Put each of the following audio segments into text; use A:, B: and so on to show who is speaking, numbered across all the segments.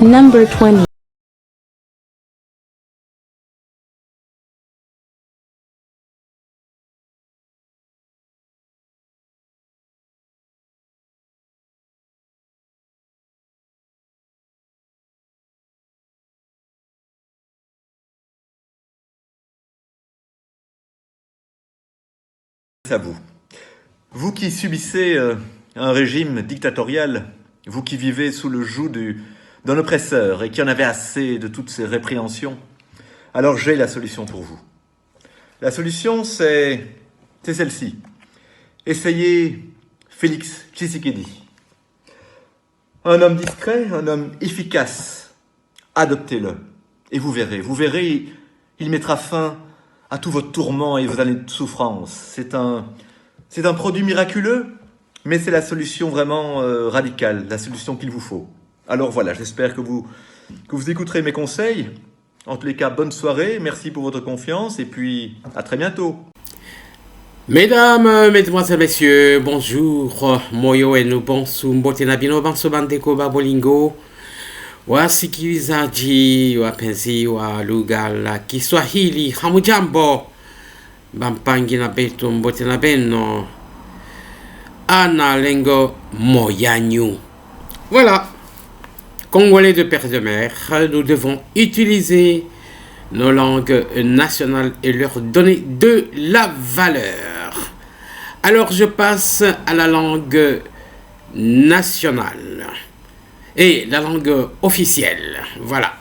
A: Number 20.
B: À vous. Vous qui subissez un régime dictatorial, vous qui vivez sous le joug d'un oppresseur et qui en avez assez de toutes ces répréhensions, alors j'ai la solution pour vous. La solution, c'est celle-ci. Essayez Félix Tshisekedi. Un homme discret, un homme efficace. Adoptez-le et vous verrez, il mettra fin à tous vos tourments et vos années de souffrance. C'est un produit miraculeux, mais c'est la solution vraiment radicale, la solution qu'il vous faut. Alors voilà, j'espère que vous écouterez mes conseils. En tous les cas, bonne soirée, merci pour votre confiance et puis à très bientôt.
C: Mesdames, mesdemoiselles, messieurs, bonjour. Moyo et nous bonsu mbotenabino banso bandeko babolingo. Wasikilizaji wapenzi wa lugha la Kiswahili, hamujambo. Bampangi na betu mbote na beno. Ana lengo moyanyu. Voilà. Congolais de père de mère, nous devons utiliser nos langues nationales et leur donner de la valeur. Alors je passe à la langue nationale. Et la langue officielle, voilà,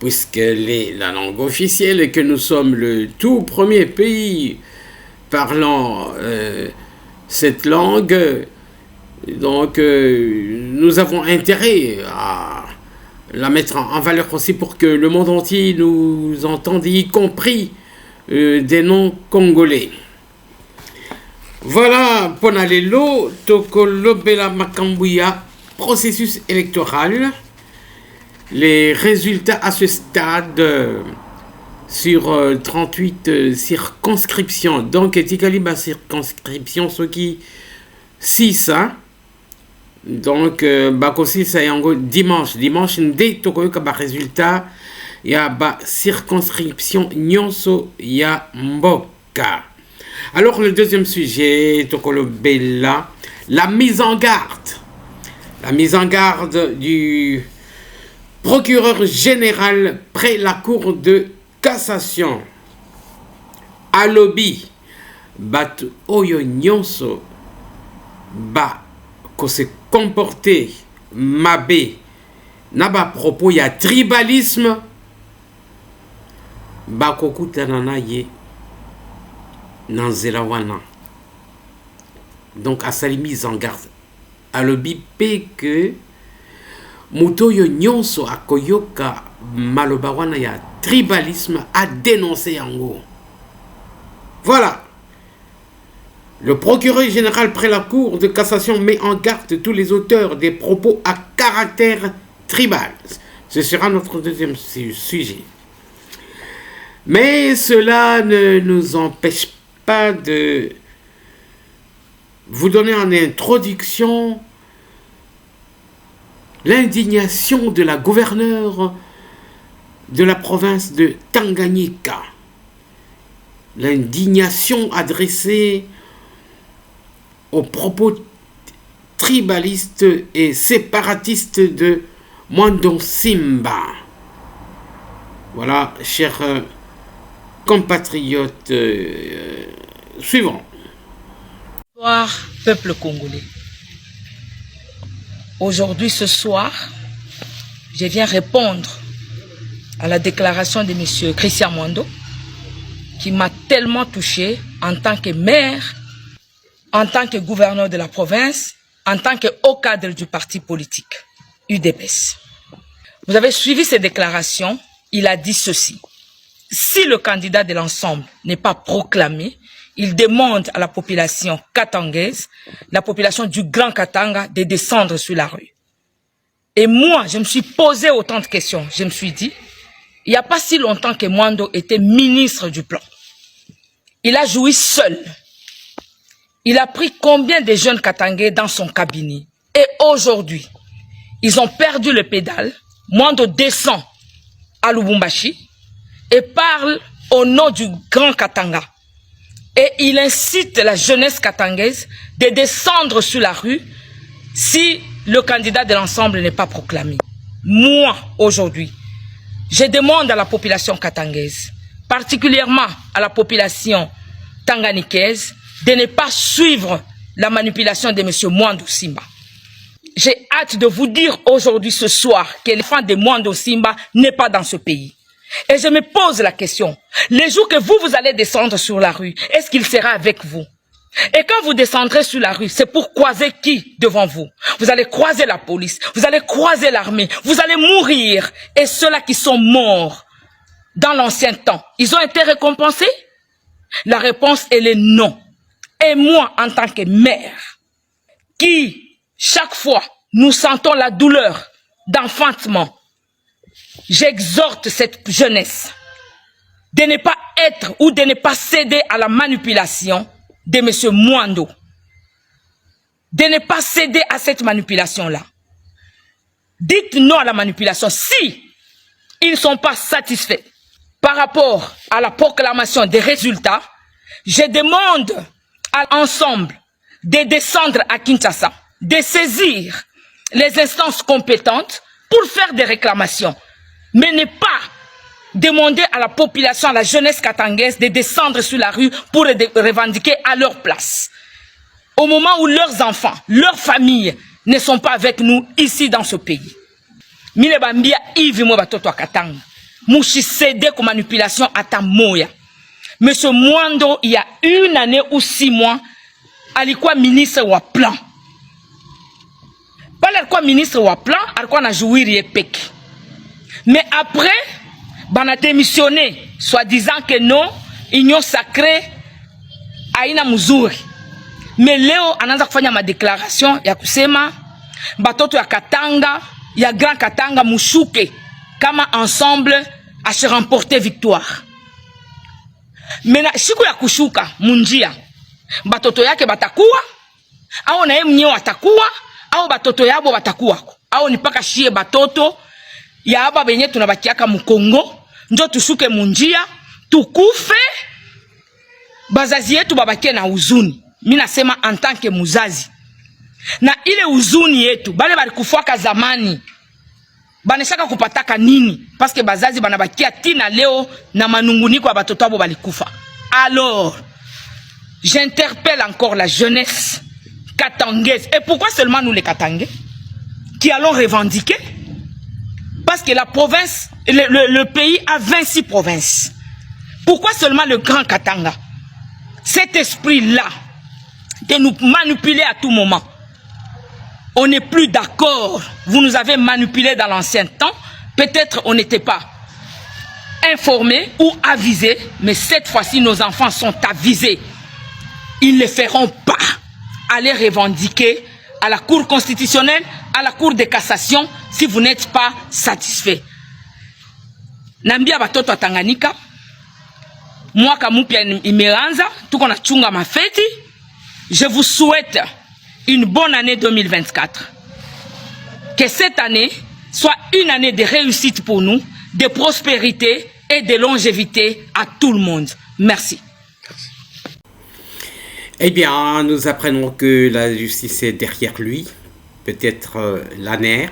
C: puisque la langue officielle et que nous sommes le tout premier pays parlant cette langue, donc nous avons intérêt à la mettre en valeur aussi pour que le monde entier nous entende, y compris des non-congolais. Voilà, Ponalelo, Tokolobela Makambuya, processus électoral. Les résultats à ce stade sur 38 circonscriptions. Donc, Tikaliba circonscription, ce qui 6, hein? Donc, Bakosi Sayango dimanche, dès Tokoyoka ba résultat, il y a ba circonscription Nyonso ya Mboka. Alors, le deuxième sujet, Tokolo Bella, la mise en garde. La mise en garde du procureur général près la cour de cassation. Alobi, bat oyo nyonso, ba ko se comporter mabe, naba propos ya tribalisme, ba kokutanana ye nanzela wana. Donc à sa mise en garde. Alobi pe que Mutoyo nyonso akoyoka maloba wana ya tribalisme a dénoncé yango. Voilà. Le procureur général près la cour de cassation met en garde tous les auteurs des propos à caractère tribal. Ce sera notre deuxième sujet. Mais cela ne nous empêche pas de vous donner en introduction l'indignation de la gouverneure de la province de Tanganyika. L'indignation adressée aux propos tribalistes et séparatistes de Mwando Simba. Voilà, chers compatriotes, suivants.
D: Bonsoir, peuple congolais. Aujourd'hui, ce soir, je viens répondre à la déclaration de M. Christian Mwando, qui m'a tellement touché en tant que maire, en tant que gouverneur de la province, en tant que haut cadre du parti politique, UDPS. Vous avez suivi ces déclarations, il a dit ceci. Si le candidat de l'ensemble n'est pas proclamé, il demande à la population katangaise, la population du Grand Katanga, de descendre sur la rue. Et moi, je me suis posé autant de questions. Je me suis dit, il n'y a pas si longtemps que Mwando était ministre du plan. Il a joui seul. Il a pris combien de jeunes Katangais dans son cabinet. Et aujourd'hui, ils ont perdu le pédale. Mwando descend à Lubumbashi et parle au nom du Grand Katanga. Et il incite la jeunesse katangaise de descendre sur la rue si le candidat de l'ensemble n'est pas proclamé. Moi, aujourd'hui, je demande à la population katangaise, particulièrement à la population tanganikaise, de ne pas suivre la manipulation de M. Mwando Simba. J'ai hâte de vous dire aujourd'hui, ce soir, que l'éléphant de Mwando Simba n'est pas dans ce pays. Et je me pose la question, les jours que vous allez descendre sur la rue, est-ce qu'il sera avec vous? Et quand vous descendrez sur la rue, c'est pour croiser qui devant vous? Vous allez croiser la police, vous allez croiser l'armée, vous allez mourir. Et ceux-là qui sont morts dans l'ancien temps, ils ont été récompensés? La réponse, elle est non. Et moi, en tant que mère, qui, chaque fois, nous sentons la douleur d'enfantement, j'exhorte cette jeunesse de ne pas être ou de ne pas céder à la manipulation de M. Mwando. De ne pas céder à cette manipulation-là. Dites non à la manipulation. Si ils ne sont pas satisfaits par rapport à la proclamation des résultats, je demande à l'ensemble de descendre à Kinshasa, de saisir les instances compétentes pour faire des réclamations. Mais ne pas demander à la population, à la jeunesse katangaise de descendre sur la rue pour revendiquer à leur place. Au moment où leurs enfants, leurs familles ne sont pas avec nous ici dans ce pays. Mine bambia hivi mwa batoto wa Katanga. Mushisede kwa manipulation ata moya. Monsieur Mwando, il y a 1 année ou 6 mois, alikuwa ministre wa plan. Pale alikuwa ministre wa plan, alikuwa na jouiri epeki. Mais après, on a démissionné, soi-disant que non, union sacrée, aina muzuri. Mais leo anaanza kufanya ma déclaration ya kusema batoto ya Katanga, ya Grand Katanga mushuke kama ensemble à se remporter victoire. Mais na siku ya kushuka munjia, batoto yake batakuwa, au na yeye mwenyewe atakuwa, au batoto yabo batakuwa. Au ni paka shie batoto ya aba benye tunabakiaka mu Kongo, njo tushuke munjia, tukufe, bazazi yetu babakie na huzuni. Mimi nasema en tant que muzazi. Na ile huzuni yetu, bale balikufuaka zamani, baneshaka kupataka nini? Parce que bazazi banabakia tina leo na manunguniko ya batoto abo balikufa. Alors, j'interpelle encore la jeunesse katangaise. Et pourquoi seulement nous les Katangais qui allons revendiquer? Parce que la province, le pays a 26 provinces. Pourquoi seulement le Grand Katanga? Cet esprit-là, de nous manipuler à tout moment. On n'est plus d'accord. Vous nous avez manipulés dans l'ancien temps. Peut-être on n'était pas informés ou avisés. Mais cette fois-ci, nos enfants sont avisés. Ils ne feront pas aller revendiquer à la Cour constitutionnelle, à la Cour de cassation, si vous n'êtes pas satisfait. Nambia batoto Tanganyika, mwaka mpya imeanza, tuko na chunga mafeti. Je vous souhaite une bonne année 2024. Que cette année soit une année de réussite pour nous, de prospérité et de longévité à tout le monde. Merci.
C: Eh bien, nous apprenons que la justice est derrière lui, peut-être l'ANER.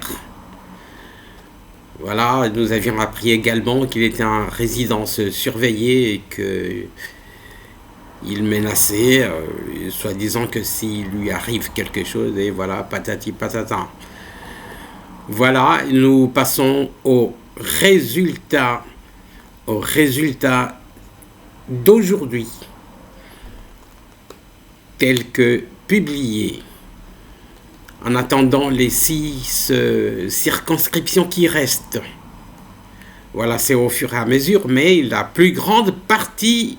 C: Voilà, nous avions appris également qu'il était en résidence surveillée et qu'il menaçait, soi-disant que s'il lui arrive quelque chose, et voilà, patati patata. Voilà, nous passons au résultat d'aujourd'hui, tel que publié. En attendant les 6 circonscriptions qui restent. Voilà, c'est au fur et à mesure, mais la plus grande partie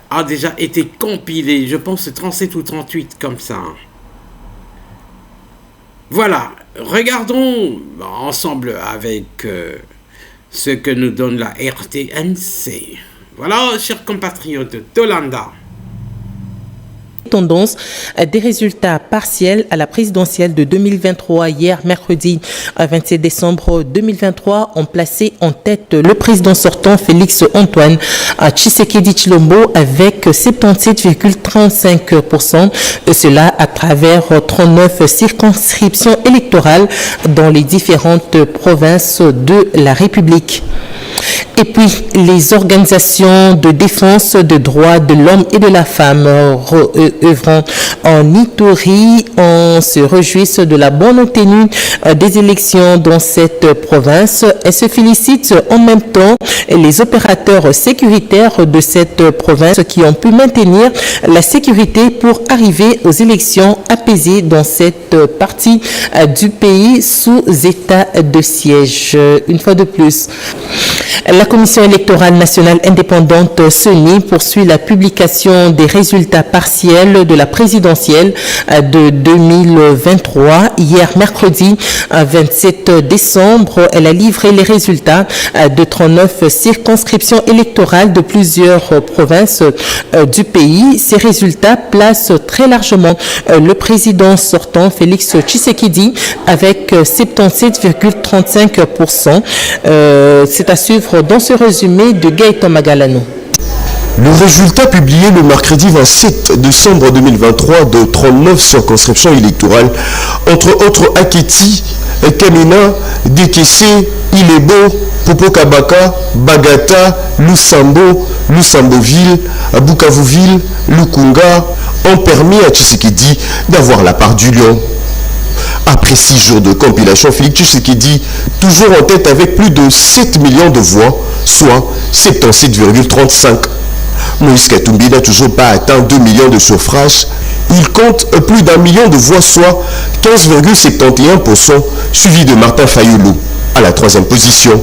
C: a déjà été compilée. Je pense 37 ou 38 comme ça. Voilà, regardons ensemble avec ce que nous donne la RTNC. Voilà, chers compatriotes d'Olanda.
A: tendances des résultats partiels à la présidentielle de 2023. Hier, mercredi 27 décembre 2023, ont placé en tête le président sortant Félix Antoine Tshisekedi Tshilombo avec 77,35%. Cela à travers 39 circonscriptions électorales dans les différentes provinces de la République. Et puis, les organisations de défense des droits de l'homme et de la femme œuvrant en Ituri se réjouissent de la bonne tenue des élections dans cette province et se félicitent en même temps les opérateurs sécuritaires de cette province qui ont pu maintenir la sécurité pour arriver aux élections apaisées dans cette partie du pays sous état de siège. Une fois de plus, la Commission électorale nationale indépendante CENI poursuit la publication des résultats partiels de la présidentielle de 2023. Hier, mercredi 27 décembre, elle a livré les résultats de 39 circonscriptions électorales de plusieurs provinces du pays. Ces résultats placent très largement le président sortant, Félix Tshisekedi, avec 77,35%. C'est à suivre dans ce résumé de Gaëtan Magalano.
E: Le résultat publié le mercredi 27 décembre 2023 de 39 circonscriptions électorales, entre autres Aketi, Kamina, Dekese, Ilebo, Popokabaka, Bagata, Lusambo, Lusamboville, Bukavuville, Lukunga, ont permis à Tshisekedi d'avoir la part du lion. Après 6 jours de compilation, Félix Tshisekedi, toujours en tête avec plus de 7 millions de voix, soit 77,35. Moïse Katumbi n'a toujours pas atteint 2 millions de suffrages. Il compte plus d'1 million de voix, soit 15,71%, suivi de Martin Fayoulou à la 3e position.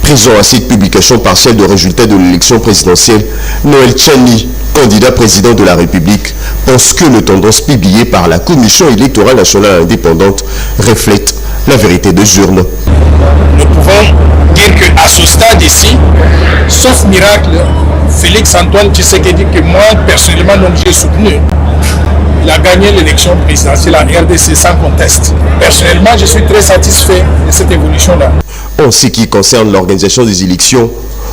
E: Présent à cette publication partielle de résultats de l'élection présidentielle, Noël Tchani, candidat président de la République, pense que les tendances publiées par la Commission électorale nationale indépendante reflètent la vérité des urnes.
F: Nous pouvons dire qu'à ce stade ici, sauf miracle, Félix Antoine Tshisekedi, que moi personnellement donc j'ai soutenu, il a gagné l'élection présidentielle en RDC sans conteste. Personnellement, je suis très satisfait de cette évolution-là.
E: En ce qui concerne l'organisation des élections,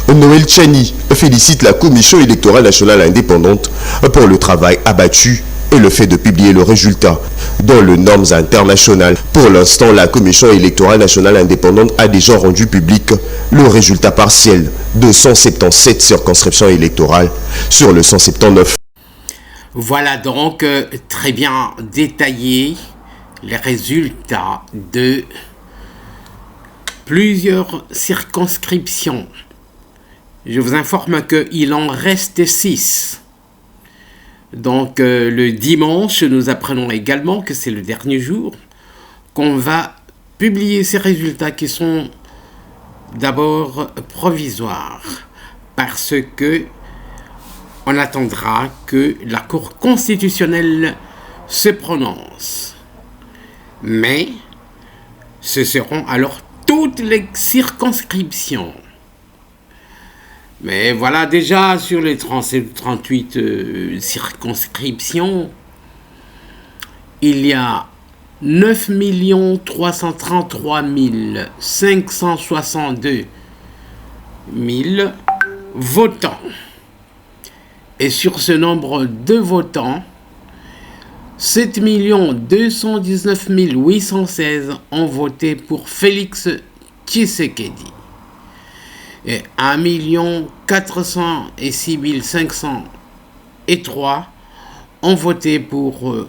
E: Noël Tchani félicite la Commission électorale nationale indépendante pour le travail abattu et le fait de publier le résultat dans les normes internationales. Pour l'instant, la Commission électorale nationale indépendante a déjà rendu public le résultat partiel de 177 circonscriptions électorales sur le 179.
C: Voilà donc très bien détaillé les résultats de plusieurs circonscriptions. Je vous informe qu'il en reste 6. Donc le dimanche, nous apprenons également que c'est le dernier jour qu'on va publier ces résultats qui sont d'abord provisoires parce que on attendra que la Cour constitutionnelle se prononce. Mais ce seront alors toutes les circonscriptions. Mais voilà, déjà sur les 38 circonscriptions, il y a 9 333 562 votants. Et sur ce nombre de votants, 7 219 816 ont voté pour Félix Tshisekedi. Et 1 406 503 ont voté pour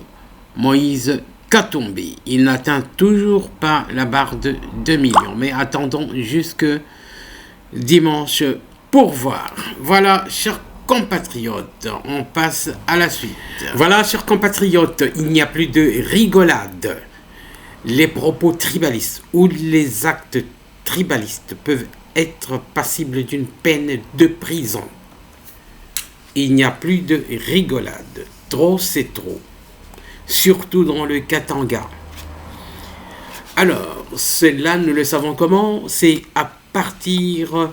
C: Moïse Katumbi. Il n'atteint toujours pas la barre de 2 millions. Mais attendons jusque dimanche pour voir. Voilà, chers compatriotes, on passe à la suite. Voilà, chers compatriotes, il n'y a plus de rigolade. Les propos tribalistes ou les actes tribalistes peuvent être passibles d'une peine de prison. Il n'y a plus de rigolade. Trop, c'est trop. Surtout dans le Katanga. Alors, cela, nous le savons comment, c'est à partir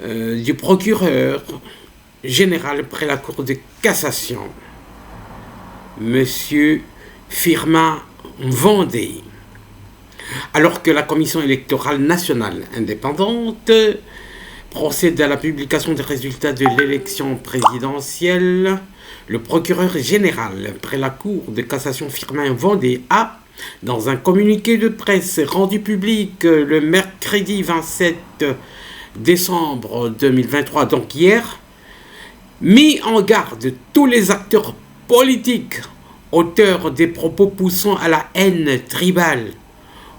C: du procureur général près la Cour de cassation, Monsieur Firmin Vendée, alors que la Commission électorale nationale indépendante procède à la publication des résultats de l'élection présidentielle, le procureur général près la Cour de cassation Firmin Vendée a, dans un communiqué de presse rendu public le mercredi 27 décembre 2023, donc hier, mis en garde tous les acteurs politiques auteurs des propos poussant à la haine tribale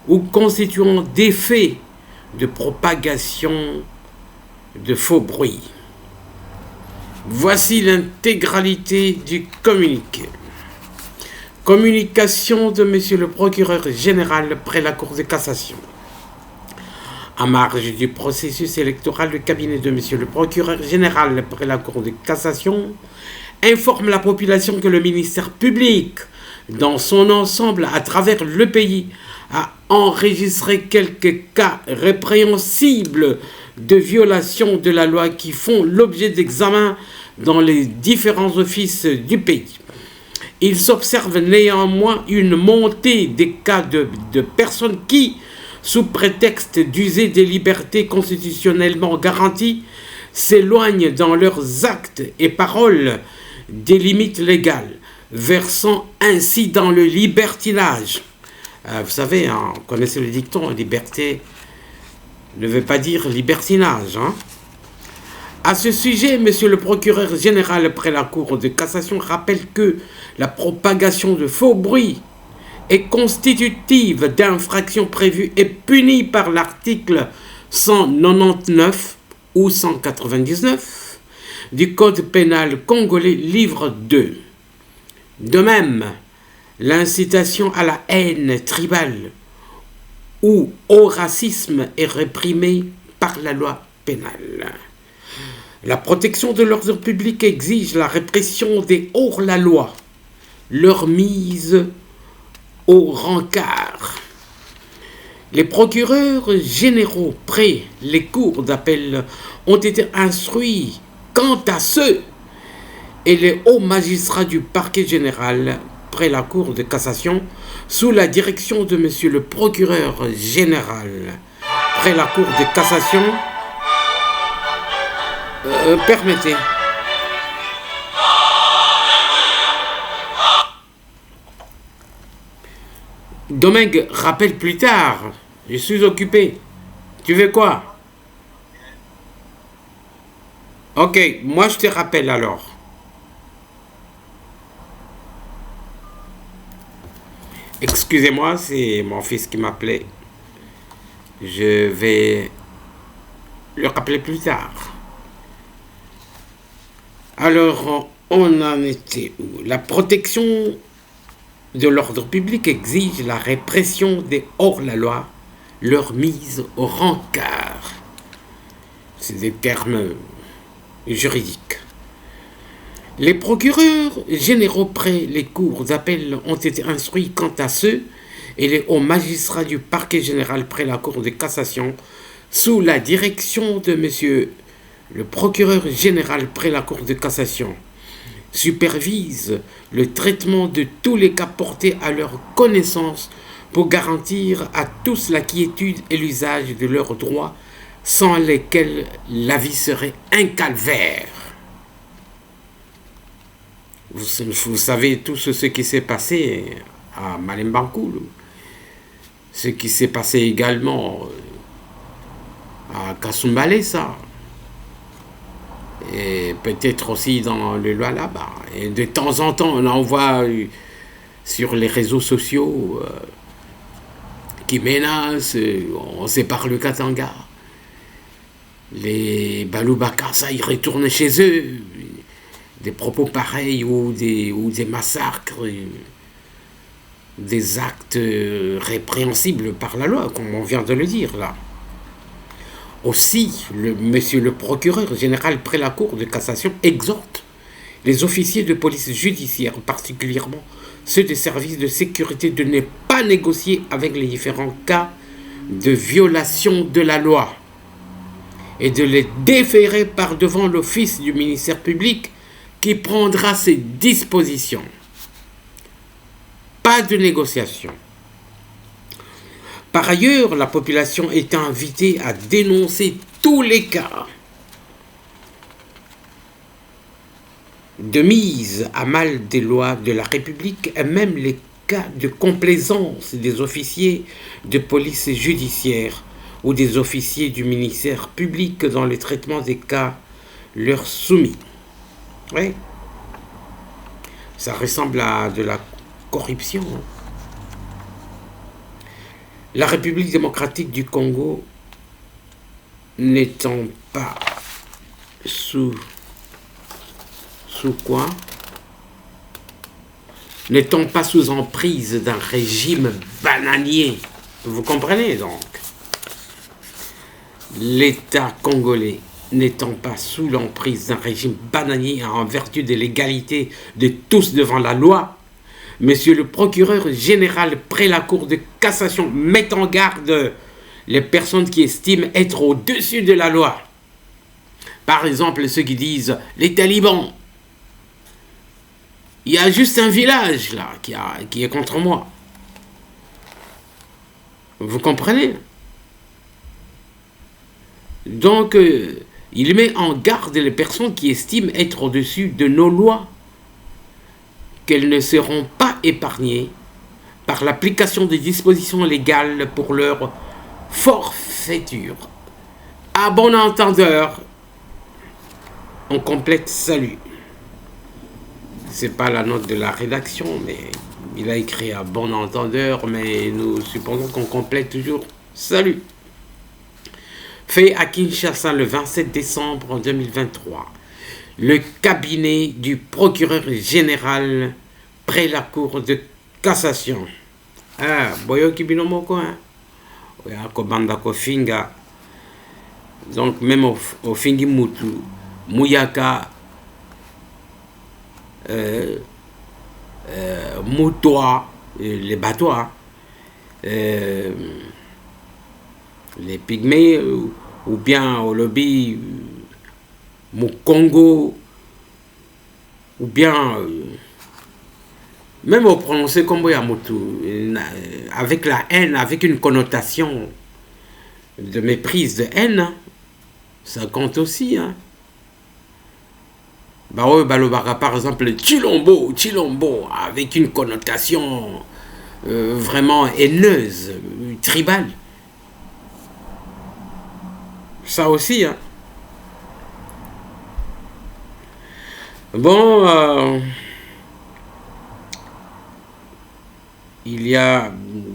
C: ou constituant des faits de propagation de faux bruits. Voici l'intégralité du communiqué. Communication de Monsieur le procureur général près la Cour de cassation. En marge du processus électoral, le cabinet de Monsieur le procureur général près la Cour de cassation informe la population que le ministère public, dans son ensemble à travers le pays, a enregistré quelques cas répréhensibles de violation de la loi qui font l'objet d'examen dans les différents offices du pays. Il s'observe néanmoins une montée des cas de personnes qui, sous prétexte d'user des libertés constitutionnellement garanties, s'éloignent dans leurs actes et paroles des limites légales, versant ainsi dans le libertinage. Vous savez, on connaissait le dicton, liberté ne veut pas dire libertinage. À ce sujet, Monsieur le procureur général près la Cour de cassation rappelle que la propagation de faux bruits est constitutive d'infractions prévues et punies par l'article 199 ou 199 du Code pénal congolais, livre 2. De même, l'incitation à la haine tribale ou au racisme est réprimée par la loi pénale. La protection de l'ordre public exige la répression des hors-la-loi, leur mise au rencard. Les procureurs généraux près les cours d'appel ont été instruits quant à ceux et les hauts magistrats du parquet général près la Cour de cassation sous la direction de Monsieur le procureur général près la Cour de cassation. Permettez. Domingue rappelle plus tard. Je suis occupé. Tu veux quoi? Ok, moi je te rappelle alors. Excusez-moi, c'est mon fils qui m'appelait. Je vais le rappeler plus tard. Alors, on en était où? La protection de l'ordre public exige la répression des hors-la-loi, leur mise au rencard. C'est des termes juridiques. Les procureurs généraux près les cours d'appel ont été instruits quant à ceux et les hauts magistrats du parquet général près la Cour de cassation sous la direction de Monsieur le procureur général près la Cour de cassation supervise le traitement de tous les cas portés à leur connaissance pour garantir à tous la quiétude et l'usage de leurs droits sans lesquels la vie serait un calvaire. Vous savez tout ce qui s'est passé à Malembankoulou, ce qui s'est passé également à Kasumbalesa, et peut-être aussi dans le Lualaba. Et de temps en temps, on en voit sur les réseaux sociaux qui menacent, on sépare le Katanga. Les Baloubaka, ça, ils retournent chez eux. Des propos pareils ou des massacres, des actes répréhensibles par la loi, comme on vient de le dire là. Aussi, Monsieur le procureur général près la Cour de cassation exhorte les officiers de police judiciaire, particulièrement ceux des services de sécurité, de ne pas négocier avec les différents cas de violation de la loi et de les déférer par devant l'office du ministère public qui prendra ses dispositions. Pas de négociation. Par ailleurs, la population est invitée à dénoncer tous les cas de mise à mal des lois de la République et même les cas de complaisance des officiers de police judiciaire ou des officiers du ministère public dans le traitement des cas leur soumis. Oui. Ça ressemble à de la corruption. La République démocratique du Congo n'étant pas sous quoi? N'étant pas sous emprise d'un régime bananier. Vous comprenez donc? L'État congolais n'étant pas sous l'emprise d'un régime bananier en vertu de l'égalité de tous devant la loi, Monsieur le procureur général près la Cour de cassation met en garde les personnes qui estiment être au-dessus de la loi. Par exemple, ceux qui disent les talibans. Il y a juste un village là qui est contre moi. Vous comprenez? Donc, il met en garde les personnes qui estiment être au-dessus de nos lois, qu'elles ne seront pas épargnées par l'application des dispositions légales pour leur forfaiture. À bon entendeur, on complète salut. C'est pas la note de la rédaction, mais il a écrit à bon entendeur, mais nous supposons qu'on complète toujours salut. Fait à Kinshasa le 27 décembre 2023. Le cabinet du procureur général près la Cour de cassation. Ah, boyo kibinomoko, hein? Kobanda kofinga. Donc, même au fingi mutu, muyaka, mutoa, les batois, les pygmées, ou bien au lobby, Mukongo, ou bien même au prononcé Kombo Yamutu, avec la haine, avec une connotation de méprise, de haine, ça compte aussi. Hein. Par exemple, Chilombo, avec une connotation vraiment haineuse, tribale. Ça aussi, hein. Bon, il y a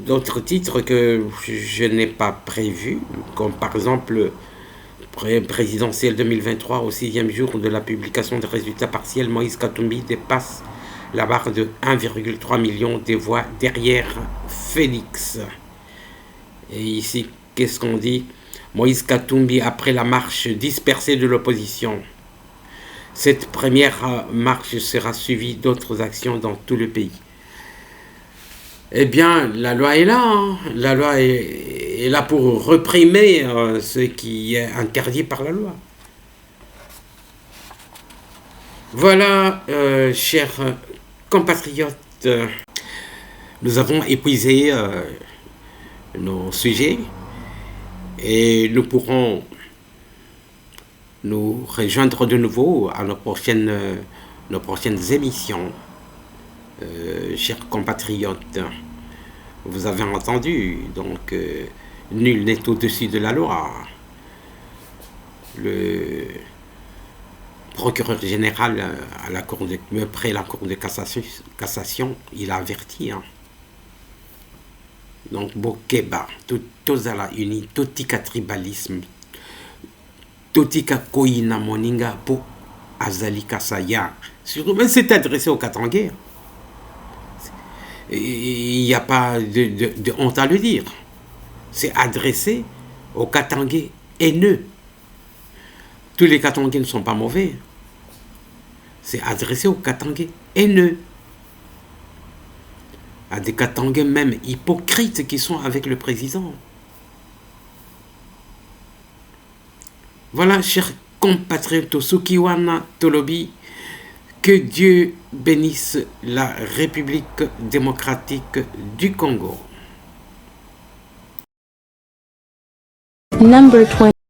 C: d'autres titres que je n'ai pas prévus, comme par exemple présidentielle 2023, au 6e jour de la publication des résultats partiels, Moïse Katumbi dépasse la barre de 1,3 million de voix derrière Félix. Et ici, qu'est-ce qu'on dit? Moïse Katumbi après la marche dispersée de l'opposition. Cette première marche sera suivie d'autres actions dans tout le pays. Eh bien, la loi est là. Hein. La loi est là pour réprimer ce qui est interdit par la loi. Voilà, chers compatriotes, nous avons épuisé nos sujets et nous pourrons nous rejoindre de nouveau à nos prochaines émissions. Chers compatriotes, vous avez entendu, donc nul n'est au-dessus de la loi. Le procureur général à la cour près la Cour de cassation, il a averti. Hein. Donc, Bokeba, tous à la unie, totika tribalisme, totika koina moninga po azali kasaya. Surtout, mais c'est adressé aux Katangais. Il n'y a pas de honte à le dire. C'est adressé aux Katangais haineux. Tous les Katangais ne sont pas mauvais. C'est adressé aux Katangais haineux. À des Katangais même hypocrites qui sont avec le président. Voilà, chers compatriotes Sukiwana Tolobi, que Dieu bénisse la République démocratique du Congo.
G: Number 20.